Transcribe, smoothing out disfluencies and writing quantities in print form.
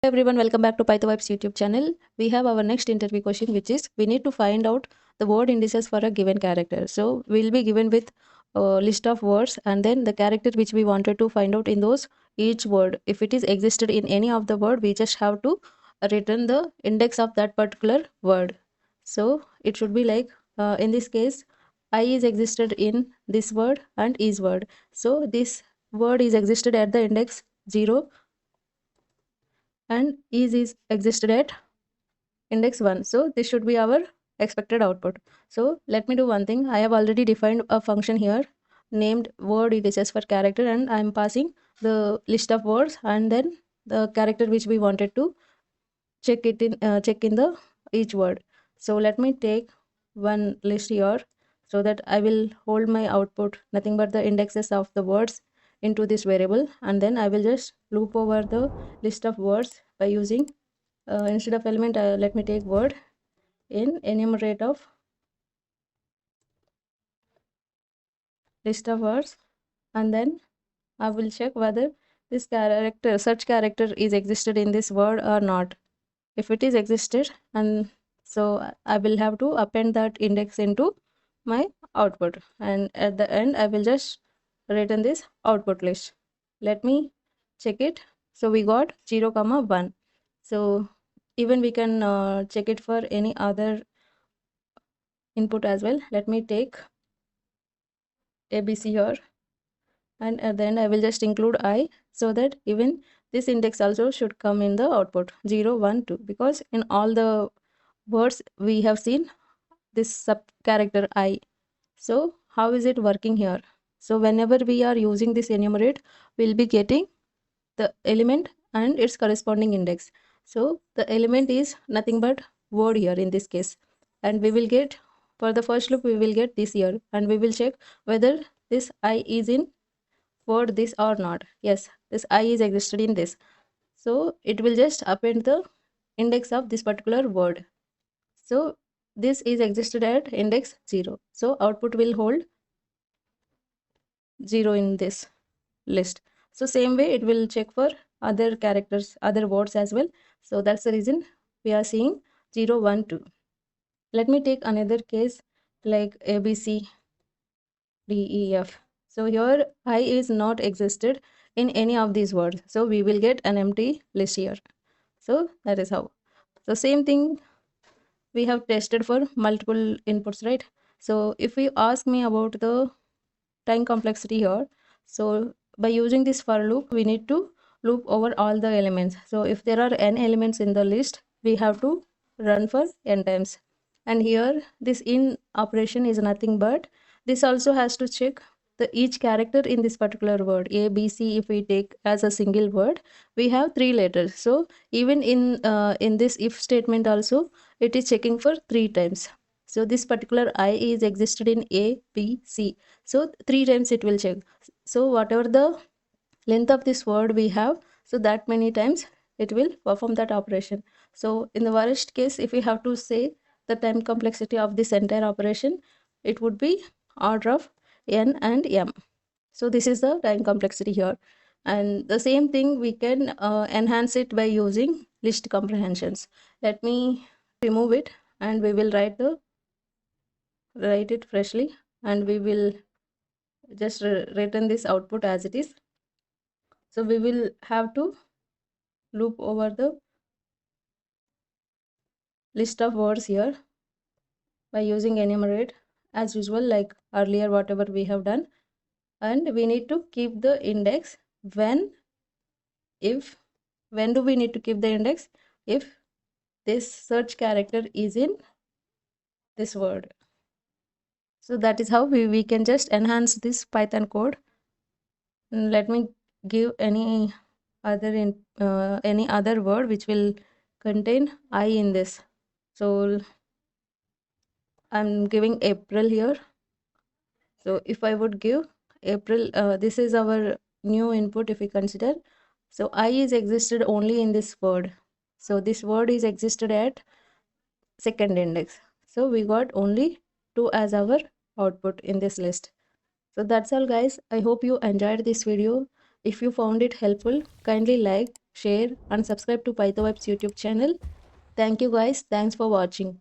Everyone, welcome back to Python Vibes YouTube channel. We have our next interview question, which is we need to find out the word indices for a given character. So we'll be given with a list of words and then the character which we wanted to find out in those each word. If it is existed in any of the word, we just have to return the index of that particular word. So it should be like in this case, I is existed in this word and is word. So this word is existed at the index 0 and is existed at index 1. So this should be our expected output. So let me do one thing. I have already defined a function here named word indices for character, and I am passing the list of words and then the character which we wanted to check in the each word. So let me take one list here so that I will hold my output nothing but the indexes of the words into this variable, and then I will just loop over the list of words by using instead of element, let me take word in enumerate of list of words, and then I will check whether this character, such character is existed in this word or not. If it is existed, and so I will have to append that index into my output, and at the end I will just return this output list. Let me check it. So we got 0 comma 1. So even we can check it for any other input as well. Let me take ABC here, and at the end I will just include I, so that even this index also should come in the output 0 1 2, because in all the words we have seen this sub character I. So how is it working here? So whenever we are using this enumerate, we'll be getting the element and its corresponding index. So the element is nothing but word here in this case, and we will get, for the first loop we will get this here, and we will check whether this I is in word this or not. Yes, this I is existed in this, so it will just append the index of this particular word. So this is existed at index 0, so output will hold 0 in this list. So same way it will check for other characters, other words as well. So that's the reason we are seeing 0 1 2. Let me take another case like ABC DEF. So here I is not existed in any of these words, so we will get an empty list here. So that is how. So same thing we have tested for multiple inputs, right? So if you ask me about the time complexity here, so by using this for loop we need to loop over all the elements. So if there are n elements in the list, we have to run for n times, and here this in operation is nothing but this also has to check the each character in this particular word a b c. If we take as a single word, we have 3 letters, so even in this if statement also it is checking for 3 times. So this particular I is existed in a b c, so 3 times it will check. So whatever the length of this word we have, so that many times it will perform that operation. So in the worst case, if we have to say the time complexity of this entire operation, it would be order of n and m. So this is the time complexity here, and the same thing we can enhance it by using list comprehensions. Let me remove it, and we will write it freshly, and we will just return this output as it is. So we will have to loop over the list of words here by using enumerate as usual, like earlier whatever we have done, and we need to keep the index when do we need to keep the index? If this search character is in this word. So that is how we can just enhance this Python code. Let me give any other word which will contain I in this. So I'm giving April here. So if I would give April, this is our new input if we consider. So I is existed only in this word. So this word is existed at second index. So we got only 2 as our output in this list. So that's all guys. I hope you enjoyed this video. If you found it helpful, kindly like, share, and subscribe to PythoWeb's YouTube channel. Thank you guys. Thanks for watching.